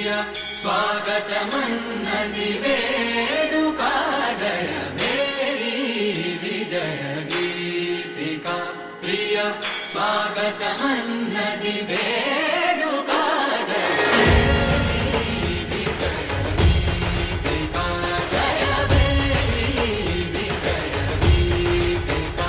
ప్రియ స్వాగతమన్నది వేడుక జయ మేరీ విజయ గీతిక ప్రియ స్వాగతమన్నది వేడుక జయ మేరీ విజయ గీతిక జయ మేరీ విజయ గీతిక.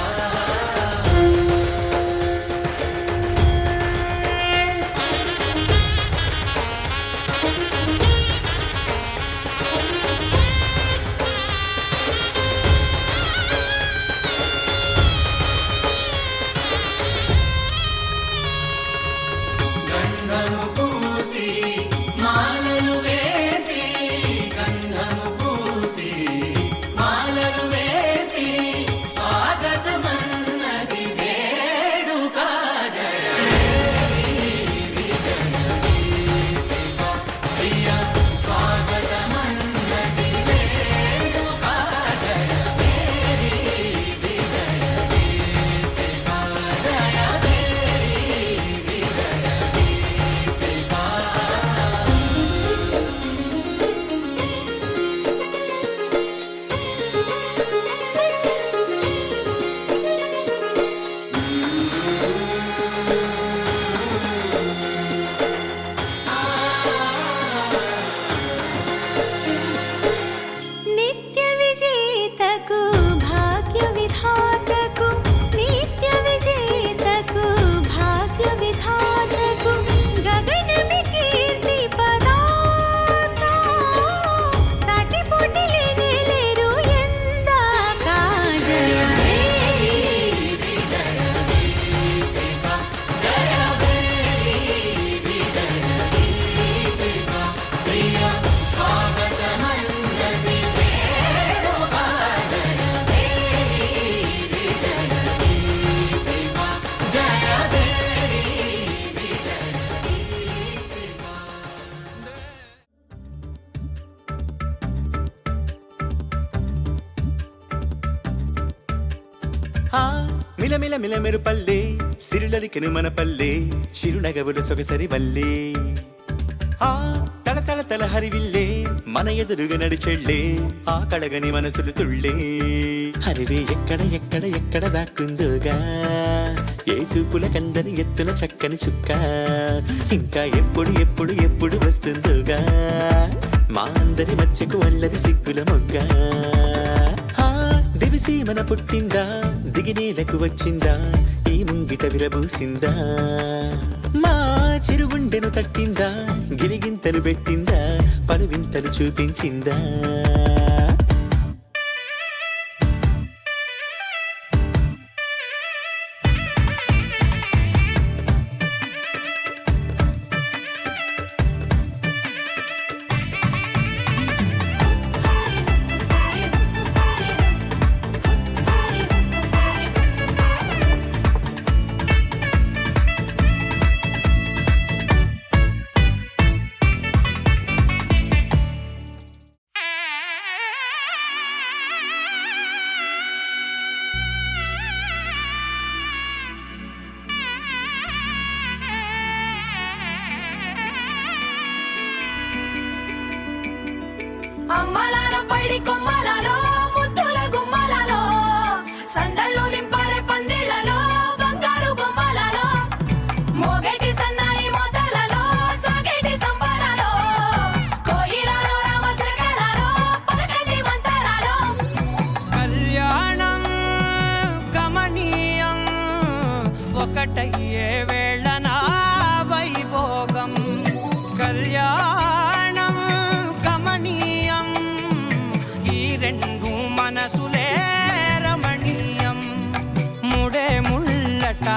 గంధము పూసి మాలలు వేసి గంధము పూసి మాలలు వేసి స్వాగతమన్నది వేడుక జయ మేరీ విజయ గీతిక ప్రియ స్వాగతమన్నది వేడుక జయ మేరీ విజయ గీతిక జయ మేరీ విజయ గీతిక. నిత్య విజేతకు భాగ్య విధాతకు నిత్య విజేతకు భాగ్య విధాతకు గగనమి కీర్తి పదాక సాటి పోటీ లేనేలేరు ఎందాక జయ మేరీ విజయ గీతిక జయ మేరీ విజయ గీతిక ప్రియ స్వాగతమన్నది వేడుక జయ మేరీ విజయ గీతిక జయ మేరీ విజయ గీతిక. ఆ మిలమిల మిలమెరు పల్లె సిరులలికెను మన పల్లె చిరునగవుల సొగసరి వల్లే ఆ తల తల తల హరివిల్లే మన ఎదురుగా నడిచెళ్ళే ఆ కళగని మనసులు తుళ్ళే హరివే ఎక్కడ ఎక్కడ ఎక్కడ దాక్కుందోగా ఏ చూపుల కందని ఎత్తున చక్కని చుక్క ఇంకా ఎప్పుడు ఎప్పుడు ఎప్పుడు వస్తుందోగా మా అందరి మధ్యకు వల్లరి సిగ్గుల మొగ్గ ఆ దివిసి మన పుట్టిందా దిగినేలకు వచ్చిందా ఈ ముంగిట విరబూసిందా మా చిరుగుండెను తట్టిందా గిలిగింతలు పెట్టిందా పలువింతలు చూపించిందా అమ్మలాల పైడి కొమ్మలలో ముద్దుల గుమ్మలలో సందళ్ళు నింపరే పందిళ్లలో బంగారు బొమ్మలలో మోగేటి సన్నాయి మోతలలో సాగేటి సంబరాలో కోయిలలో రామశకలలో పలకండి మంతరాలో కళ్యాణం గమనీయం ఒకటయ్యే వేళన వైభోగం కళ్యాణం గమనీయం ఈ రెండు మనసులే రమణీయం ముడే ముళ్ళట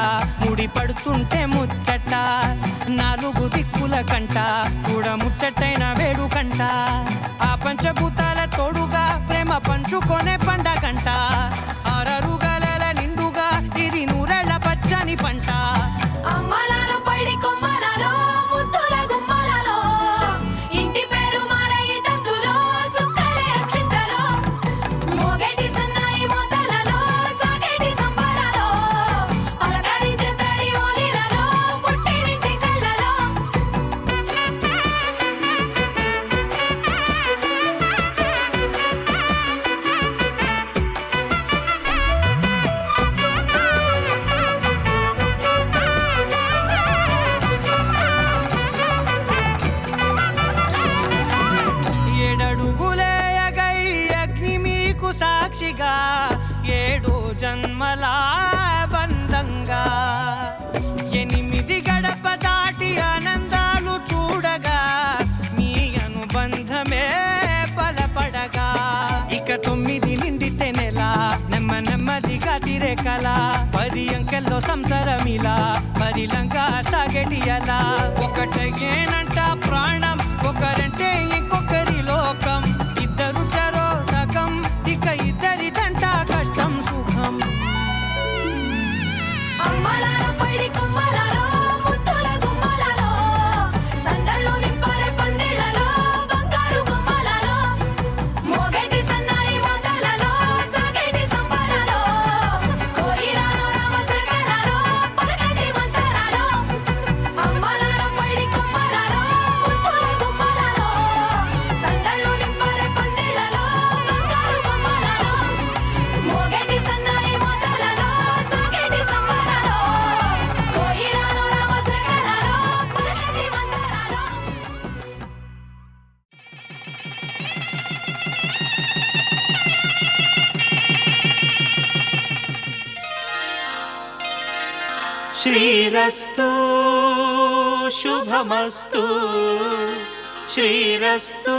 ముడి పడుతుంటే ముచ్చట నాలుగు దిక్కుల కంట చూడ ముచ్చటైన వేడుకంట ఆ పంచభూతాల తోడుగా ప్రేమ పంచుకొనే పండగంట అరరుగలల నిండుగా ఇది నూరెళ్ళ పచ్చని పంట అమ్మలాల పైడి కొమ్మలలో ముద్దుల గుమ్మలలో ఇంటి పేరు మారయి తందులో చుక్కలే అక్షింతలో మోగేటి సన్నాయి మోతలలో సాగేటి సంబరాలో పలకరించే తడి ఓలిలలో పుట్టినింటి కళ్ళలో కాతిరే కల 10 అంకెల్లో సంసారమిలా పరిలంగా సాగేటియలా ఒకటేనంట ప్రాణం ఒకరంటే ఇంకొకరి లోకం ఇద్దరు చరో సగం ఇక ఇద్దరిదంట కష్టం సుఖం అమ్మలాలో పడి కొమ్మలాలో ముత్తుల గుమ్మలాలో సందళ్ళు నింపారే పందిళ్ళలో బంగారు గుమ్మలాలో మోగేటి సన్నాయి మోతలలో సాగేటి సంబరాలో కోయిలాలో రామశకలాలో పలకటి మంతరాలో అమ్మలాలో పడి కొమ్మలాలో ముత్తుల గుమ్మలాలో సందళ్ళు నింపారే పందిళ్ళలో బంగారు గుమ్మలాలో మోగేటి సన్నాయి మోతలలో సాగేటి సంబరాలో కోయిలాలో రామశకలాలో పలకటి మంతరాలో శ్రీరస్తు శుభమస్తు శ్రీరస్తు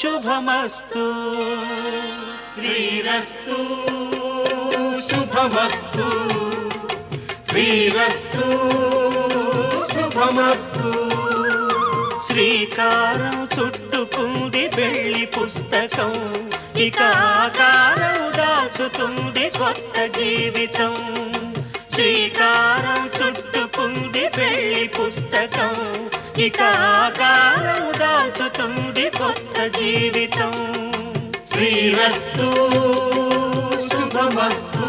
శుభమస్తు శ్రీరస్తు శుభమస్తు శ్రీరస్తు శుభమస్తు శ్రీకారం చుట్టుకుంది పెళ్లి పుస్తకం ఇక ఆకారం దాచుతుంది కొత్త జీవితం శ్రీకారం చుట్టుకుంది పెళ్లి పుస్తకం ఇక ఆకారం దాచుతుంది కొత్త జీవితం శ్రీరస్తు శుభమస్తు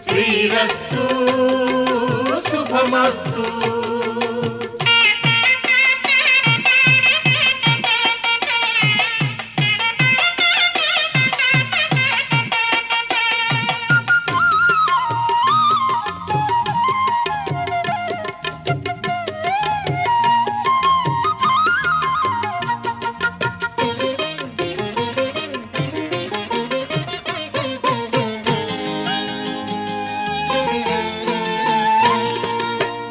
శ్రీరస్తు శుభమస్తు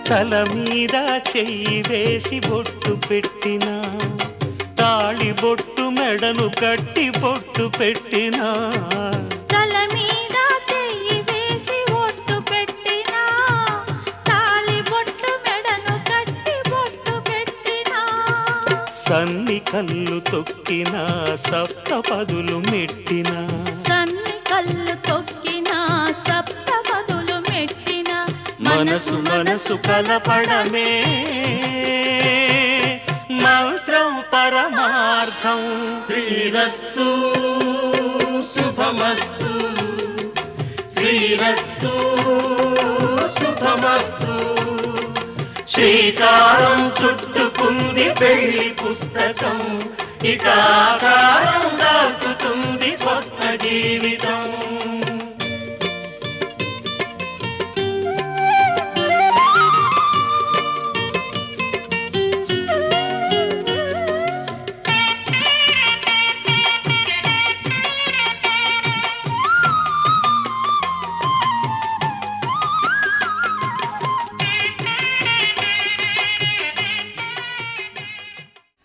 తల మీద చెయ్యి వేసి బొట్టు పెట్టినా తాళి బొట్టు మెడను కట్టి బొట్టు పెట్టినా తల మీద చెయ్యి వేసి ఒట్టు పెట్టినా తాళి బొట్టు మెడను కట్టి బొట్టు పెట్టినా సన్ని కళ్ళు తొక్కినా సప్త పదులు మెట్టినా సన్ని కళ్ళు తొక్కినా సప్త పదులు మెట్టినా మనసు మనసు కలపడమే మంత్రం పరమార్థం శ్రీరస్తు శుభమస్తు శ్రీరస్తు శుభమస్తు శ్రీకారం చుట్టుకుంది పెళ్లి పుస్తకం ఇక ఆకారం దాచుతుంది కొత్త జీవితం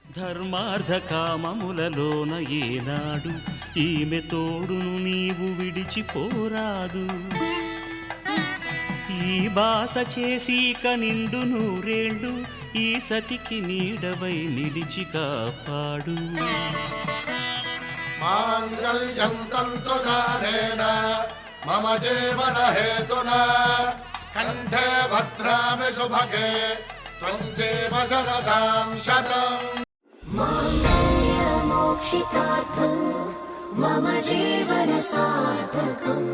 ధర్మార్థ కామములలోన ఏనాడు ఈమె తోడును నీవు విడిచిపోరాదు ఈ బాస చేసి నిండు నూరేళ్ళు ఈ సతికి నీడవై నిలిచి కాపాడు మాంగళ్యం తంతునానేన మమ జీవన హేతునా కంఠే భద్రామి శుభగే త్వం జీవ శరదాం శతం मोक्षितार्थं मम जीवन सार्थकं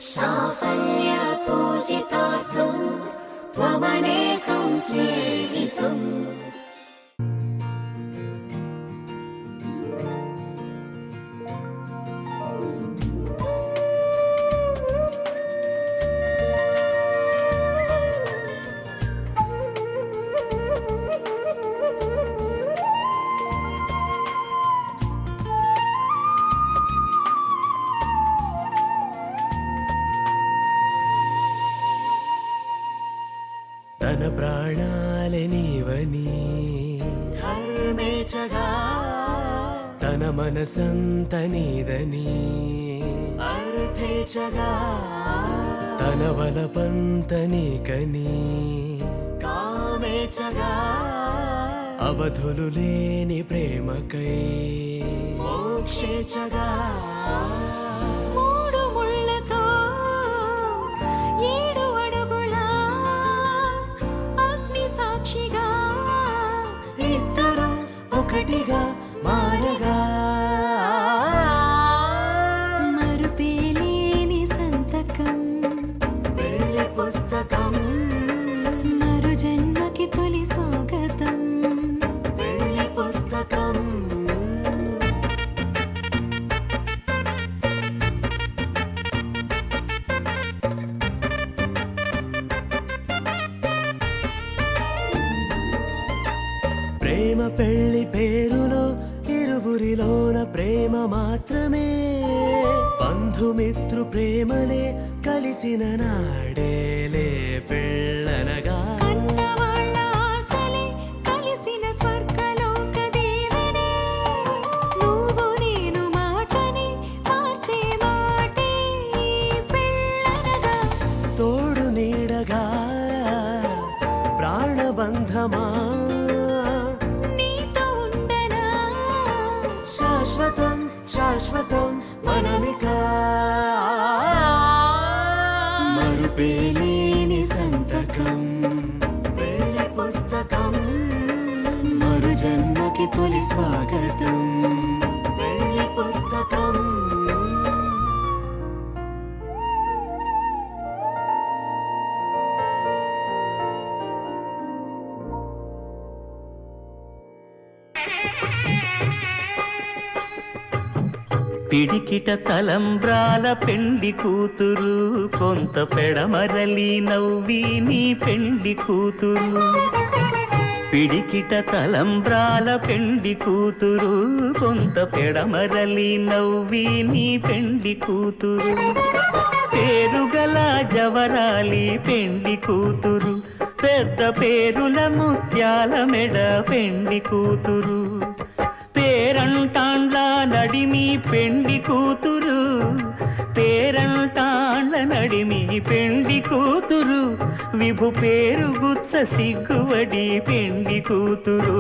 साफल्यपूजितार्थं त्वमनेकं स्नेहितम् తన ప్రాణాలనివని ధర్మేచగా తన మనసంత నీదని అర్థేచగా తన వలపంతనికని కామేచగా అవధులు లేని ప్రేమకై మోక్షేచగా మూడు ముళ్ళతో 7 అడుగుల అగ్ని సాక్షిగా ఇద్దరు ఒకటిగా మారగా మరుపేలేని సంతకం పెళ్లి పుస్తకం మరు జన్మకి తొలి స్వాగతం పెళ్లి పుస్తకం ప్రేమ పెళ్లి పేరులో ఇరువురిలోన ప్రేమ మాత్రమే బంధుమిత్రు ప్రేమనే కలిసిన నాడేలే పెళ్ళనగా కన్నవాళ్ళ ఆశలే కలిసిన స్వర్గలోక దీవెనే నువ్వు నేను మాటని మార్చే మాటే పెళ్ళనగా తోడు నీడగా ప్రాణబంధమా నీతో ఉండనా శాశ్వతం శాశ్వతం మనమిక మరుపేలేని సంతకం పెళ్లి పుస్తకం మరు జన్మకి తొలి స్వాగతం పెళ్లి పుస్తకం పిడికిట తలంబ్రాల పెండి కూతురు కొంత పెడమరలి నవ్వి నీ పెండి కూతురు పిడికిట తలంబ్రాల పెండి కూతురు కొంత పెడమరలి నవ్వి నీ పెండి కూతురు పేరుగల జవరాలి పెండి కూతురు పెద్ద పేరుల ముత్యాల మెడ పెండి కూతురు పేరంటాండ్ల నడిమి పెండి కూతురు పేరంటాండ్ల నడిమి పెండి కూతురు విభు పేరు గుత్స సిగ్గువడి పెండి కూతురు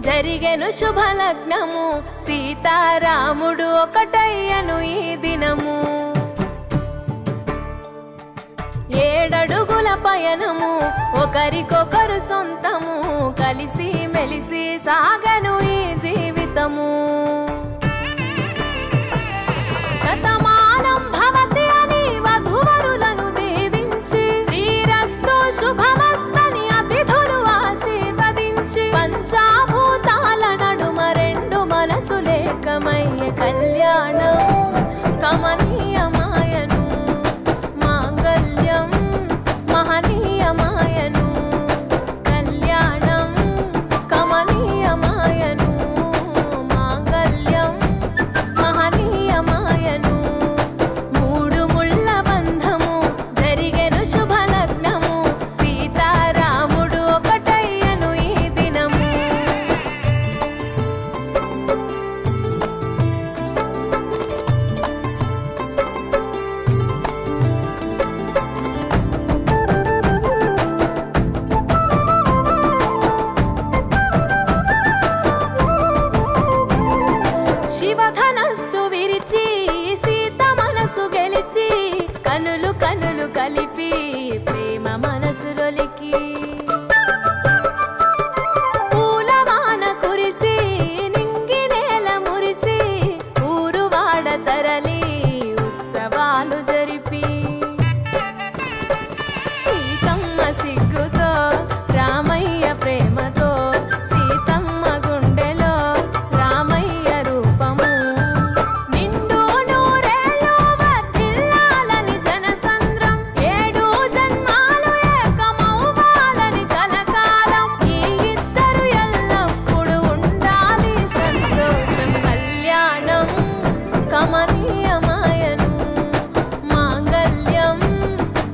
జరిగెను శుభలగ్నము సీతారాముడు ఒకటయ్యను ఈ దినము 7 అడుగుల పయనము ఒకరికొకరు సొంతము కలిసి మెలిసి సాగను ఈ జీవితము శతమానం భవతి అని వధువరులను దీవించి శ్రీరస్తు శుభమస్తని అతిథులు ఆశీర్వదించి పంచాభూతాల నడుమ 2 మనసులేకమయ్య కళ్యాణం కమనీయమాయను మాంగళ్యం మహనీయమాయను కళ్యాణం కమనీయమాయను మాంగళ్యం మహనీయమాయను 3 ముళ్ళ బంధము జరిగెను శుభలగ్నము సీతారాముడు ఒకటయ్యను ఈ దినము శివధనస్సు విరిచి సీత మనసు గెలిచి కనులు కనులు కలిపి ప్రేమ మనసులొలికి పూలవాన కురిసి నింగి నేల మురిసి ఊరువాడ తరలి ఉత్సవాలు జరిపి సీతమ్మ సిగ్గుతో రామయ్య ప్రేమతో సీతమ్మ గుండెలో రామయ్య రూపము నిండు నూరేళ్ళు వర్ధిల్లాలని జనసంద్రం 7 జన్మాలు ఏకమవ్వాలని కలకాలం ఈ ఇద్దరు ఎల్లప్పుడూ ఉండాలి సంతోషం కళ్యాణం కమనీయమాయను మాంగళ్యం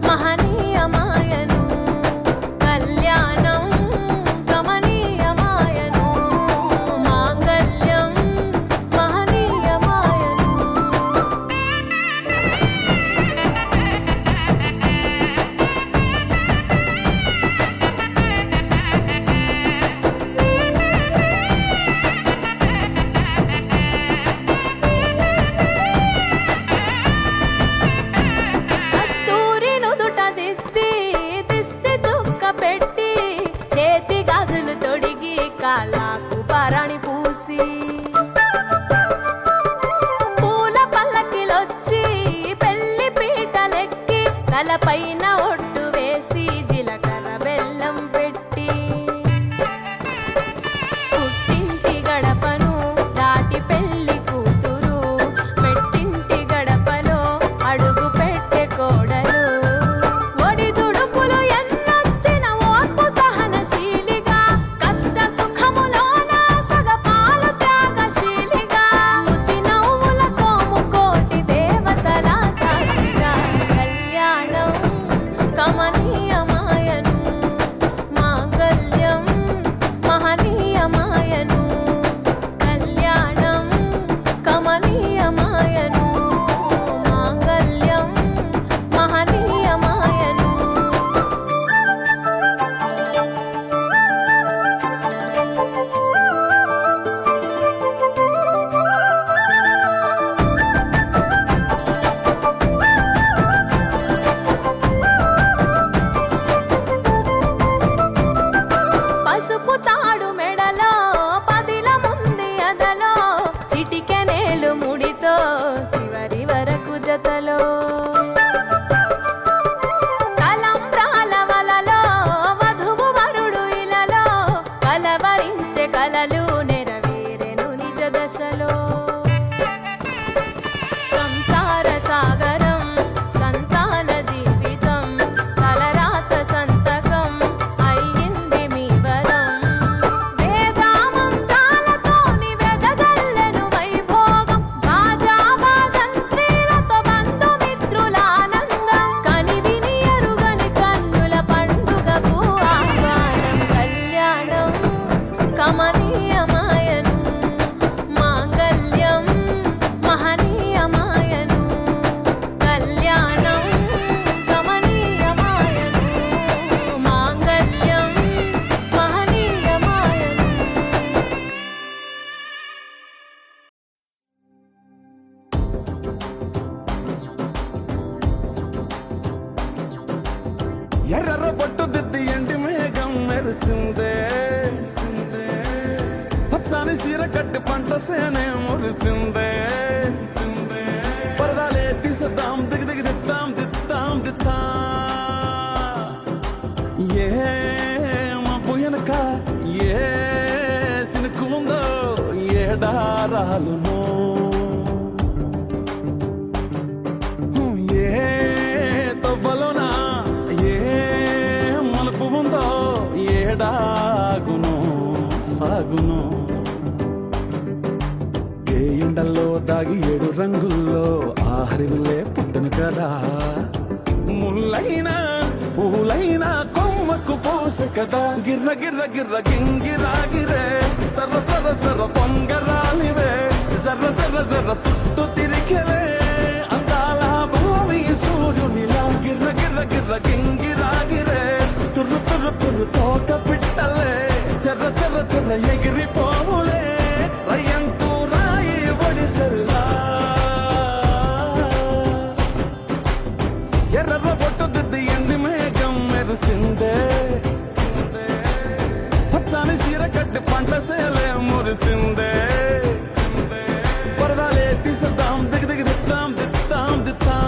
మహనీయమాయను కళ్యాణం కమనీయమాయను మాంగళ్యం మహనీయమాయను కస్తూరి నుదుట దిద్ది దిష్టి చుక్క పెట్టి చేతి గాజులు తొడిగి కాళ్ళకు పరణి పూసి పూల పల్లకిలొచ్చి పెళ్లి పీటలెక్కి తలపైన ఒట్టు వేసి జీలకర్ర బెల్లం పెట్టి పుట్టింటి గడపను దాటి పెళ్లి కూతురు పెట్టింటి గడపలో అడుగు పెట్టే కోడలు ఒడిదుడుకులు ఎన్నొచ్చిన ఓర్పు సహనశీలిగా కష్ట సుఖములోన సగపాలు త్యాగశీలిగా ముసి నవ్వులతో ముకోటి దేవతల సాక్షిగా కళ్యాణం కమనీయమాయను మాంగళ్యం మహనీయమాయను కళ్యాణం కమనీయమాయను మాంగళ్యం మహనీయమాయను పసుపు తాడు మెడలో పదిల ముంది అదలో చిటికెనేలు ముడితో చివరి వరకు జతలో తలంబ్రాల వలలో వధువు వరుడు ఇలలో కలవరించే కలలు నెరవేరెను నిజ దశలో సంసార సాగరం సంతాన జీవితం తలరాత సంతకం అయ్యింది మీ వరం వేదామంతాలతోని వెదజల్లెను వైభవం ఎర్ర బొట్టు దిద్ది ఎండి మేఘం మెరిసిందే పచ్చాని సీర కట్టి పంట సేనే మురిసిందే పరదాలే తీసద్దాం దిగి దిగి దిత్తాం దిత్తాం దిత్తా ఏ మబ్బు వెనక ఏ సినుకు ఉందో ఏడారాలునో ఏ తవ్వలోనా ఏ మలుపు ఉందో ఏడాగునో సాగునో ఏ ఎండల్లో దాగి 7 రంగుల్లో ఆహరివులే పుట్టను కదా ముల్లైనా పూలైనా కొమ్మకు పోసె కదా గిర్ర గిర్ర గిర్ర గింగిరాగిరే సర్ర సర్ర సర్ర పొంగరాలివే జర్ర జర్ర జర్ర సుట్టు తిరిగెవే అందాల భూమి సూర్యునిలా గిర్ర గిర్ర గిర్ర గింగిరాగిరే తుర్రు తుర్రు తుర్రు తోక పిట్టలే చెర్ర చెర్ర చెర్ర ఎగిరిపోవులే రయ్యంటూ రాయి ఒడిసెల్లా ఎర్ర బొట్టు దిద్ది ఎండి మేఘం మెరిసిందే పచ్చాని సీర కట్టి పంట సేలే మురిసిందే పరదాలే తీసద్దాం దిగి దిగి దిత్తాం దిత్తాం దిత్తా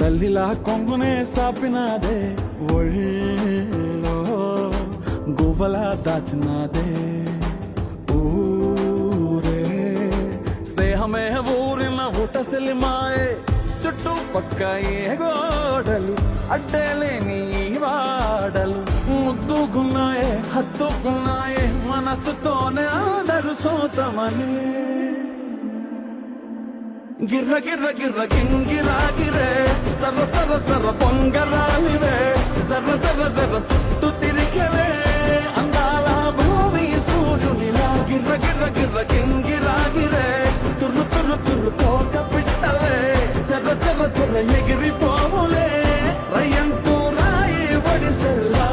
తల్లిలా కొంగునే సాపినాదే ఒళ్ళో గువ్వలా దాచినాదే ఊరే స్నేహమే ఊరిన ఊటసెలిమాయే చుట్టూ పక్క ఏ గోడలు అడ్డేలేని వాడలు ముద్దుకున్నాయే హత్తుకున్నాయే మనసుతోనే ఆదరు సోతమని గిర్ర గిర్ర గిర్ర గింగిరాగిరే సర్ర సర్ర సర్ర పొంగరాలివే జర్ర జర్ర జర్ర సుట్టు తిరిగెవే అందాల భూమి సూర్యునిలా గిర్ర గిర్ర గిర్ర గింగిరాగిరే తుర్రు తుర్రు తుర్రు తోక పిట్టలే చెర్ర చెర్ర చెర్ర ఎగిరిపోవులే రయ్యంటూ రాయి ఒడిసెల్లా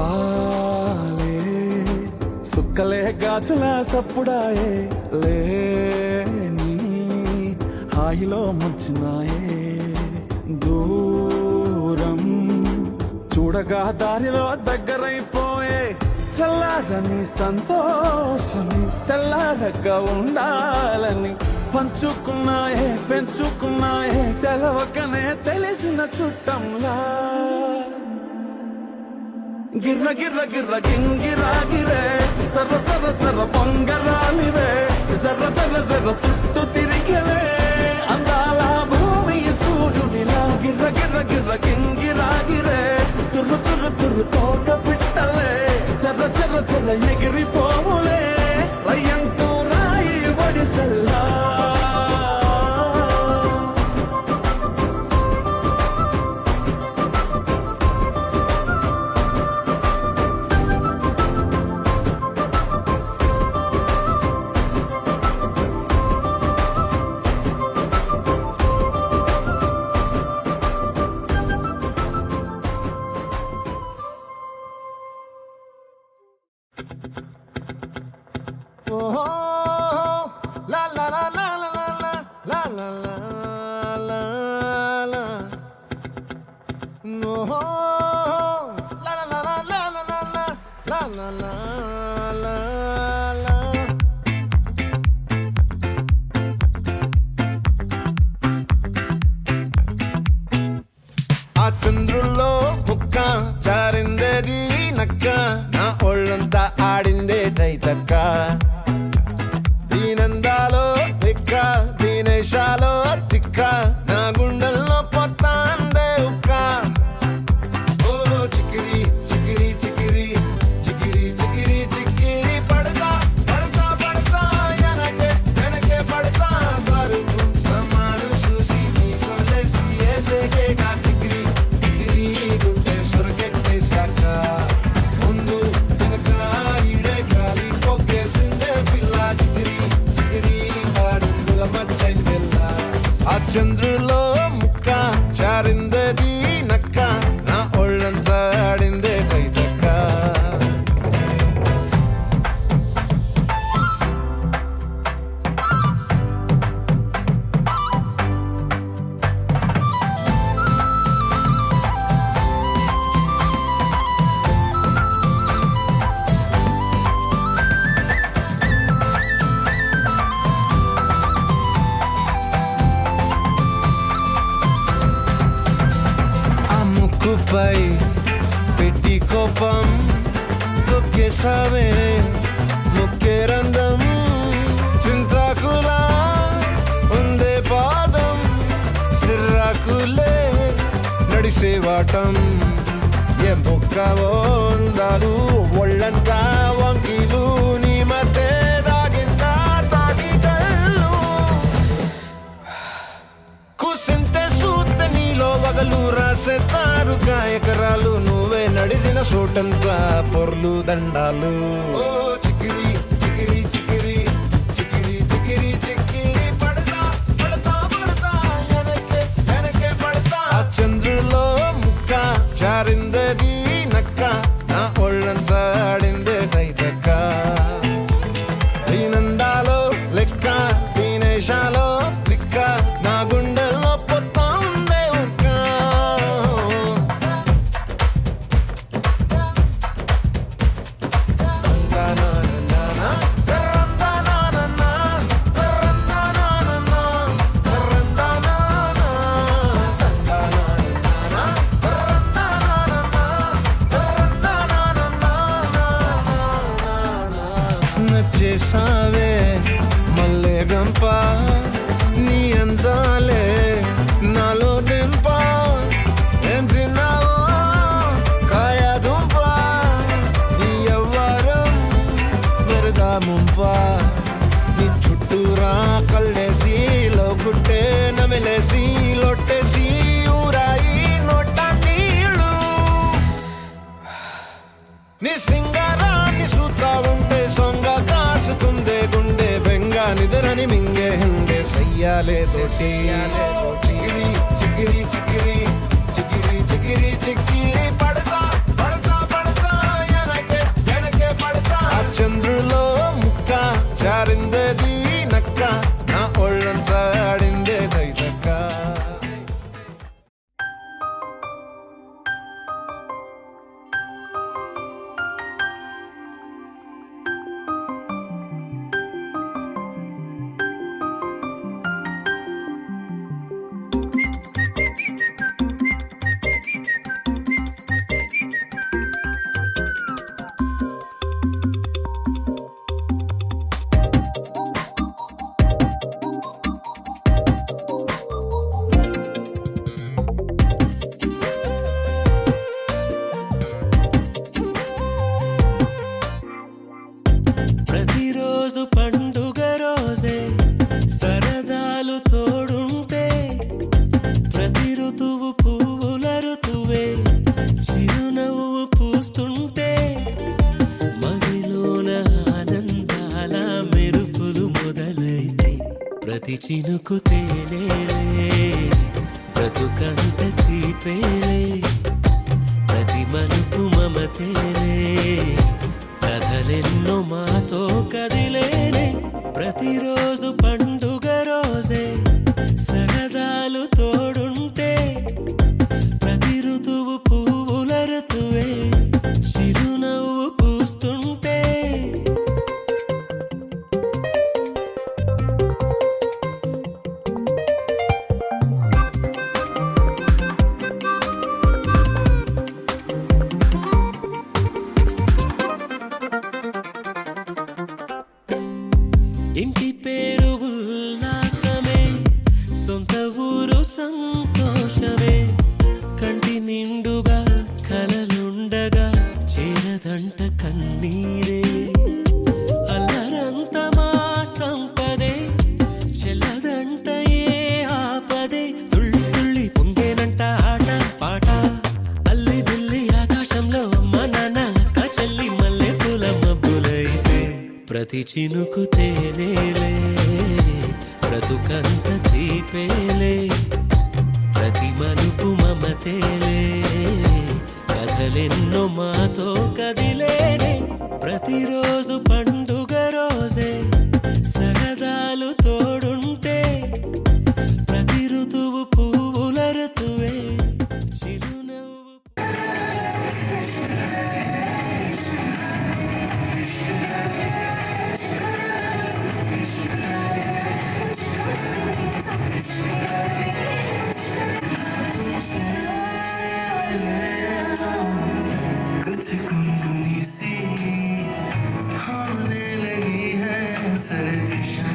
రాలే సుక్కలే గాచుల సప్పుడాయే లేని హాయిలో ముంచినాయే దూరం చూడగా దారిలో దగ్గరైపోయే చల్లారని సంతోషమి తెల్లారగా ఉండాలని పంచుకున్నాయే పెంచుకున్నాయే తెలవకనే తెలిసిన చుట్టంలా గిర్ర గిర్ర గిర్ర గింగిరాగిరే సర్ర సర్ర సర్ర పొంగరాలివే జర్ర జర్ర జర్ర సుట్టు తిరిగెవే అందాల భూమి సూర్యునిలా గిర్ర గిర్ర గిర్ర గింగిరాగిరే తుర్రు తుర్రు తుర్రు తోక పిట్టలే చెర్ర చెర్ర చెర్ర ఎగిరిపోవులే రయ్యంటూ రాయి ఒడిసెల్లా ఆ చంద్రుల్లో ముక్క జారిందేది నక్క నా ఒళ్ళంతా ఆడిందే తైతక్క మీసాలో తిక్క నా గుండెల్లో పొత్తాందే ఉక్క ఓ చికిరి చికిరి చికిరి చికిరి చికిరి చికిరి పడతా పడతా పడతా వెనకే వెనకే పడతా సరుకు సమాను చూసి నీ సొల్లేసి ఏసేకేగా చికిరి చికిరి గుండె సొరకెట్టేశాక ముందు వెనక ఈడే గాలి కొక్కేసిందే పిల్ల చికిరి చికిరి ఆడుందుల మచ్చైందెల్ల ఆ చంద్రులో ముక్క చారిందది నక్క నా ఒళ్ళంతా ఆడిందే తైతక్క ఆ ముక్కుపై పెట్టి కోపం తొక్కేసావే ముక్కే రంధ్రం చింతాకులా ఉందే పాదం సిర్రాకులే నడిసేవాటం ఏం బొక్కవో అందాలు ఒళ్ళంతా వంకీలు నీ మధ్య దాగిందా తాటి కళ్ళు కూసింతే సూత్త నీలో వగలు రాసేతారు గాయకరాలు నువ్వే నడిసిన చోటంతా పొర్లు దండాలు ఓ చికిరి చికిరి చికిరి చికిరి చికిరి చికిరి పడతా పడతా పడతా వెనకే వెనకే పడతా ఆ చంద్రులో ముక్క చారిందది నక్క నా ఒళ్ళంతా ఆడిందే తైతక్క దీనందాలో లెక్క దీనేశాలో తిక్క నా గుండెల్లో పొత్తా ఉందే ఉక్క నచ్చేసావే మల్లె గంప నీ అందాలే నాలో దింప ఏం తిన్నావో కాయ దుంప నీ ఎవ్వరం వెరదా ముంప నీ చుట్టూరా కళ్ళేసి లోగుట్టే నమిలేసి లొట్టేసి ఊరాయి నోట నీళ్ళు నీ సింగారాన్ని చూస్తా ఉంటే సొంగ కాసుతుందే గుండె బెంగ నిదరని మింగే హండే సయ్యాలే సయ్యాలే చికిరి చికిరి చికిరి చికిరి చికిరి చికిరి పడతా పడతా పడతా వెనకే వెనకే పడతా ఆ చంద్రులో ముక్క చారిందది నక్క నా ఒళ్ళంతా ఆడిందే తైతక్క ప్రతిరోజు పండుగ రోజే సరదాలు తోడుంటే ప్రతి ఋతువు పువ్వుల ఋతువే చిరునవ్వు పూస్తుంటే మదిలోన ఆనందాల మెరుపులు మొదలైతే ప్రతి చినుకు తేనేలే బ్రతుకంత తీపేలే ప్రతి మలుపు మమతేలే కథలెన్నో మాతో కదిలేనే ప్రతిరోజు పండుగ రోజే సరదాలు తోడుంటే ప్రతి ఋతువు పువ్వుల ఋతువే చిరునవ్వు పూస్తుంటే ఇంటి పేరు ఉల్లాసమే చినుకు తేనేలే బ్రతుకంత తీపేలే ప్రతి మలుపు మమతేలే కథలెన్నో మాతో కదిలేనే ప్రతిరోజు పండుగ రోజే సరదాలు తోడుంటే ప్రతి ఋతువు పువ్వుల ఋతువే చిరునవ్వు कुछ गुनगुनी सी होने लगी है सर्दिशां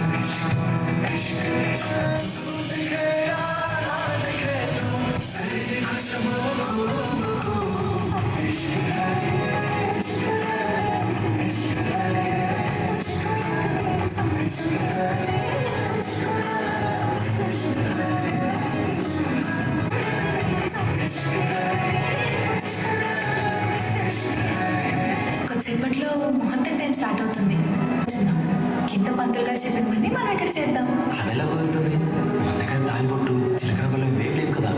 కొద్దిసేపట్లో ముహూర్తం టైం స్టార్ట్ అవుతుంది కింద పంతులు గారు చెప్పిన పని మనం ఇక్కడ చేద్దాం. అదెలా కుదురుతుంది? మన దగ్గర తాలిబొట్టు చిలకర బలం వేయలేదు కదా.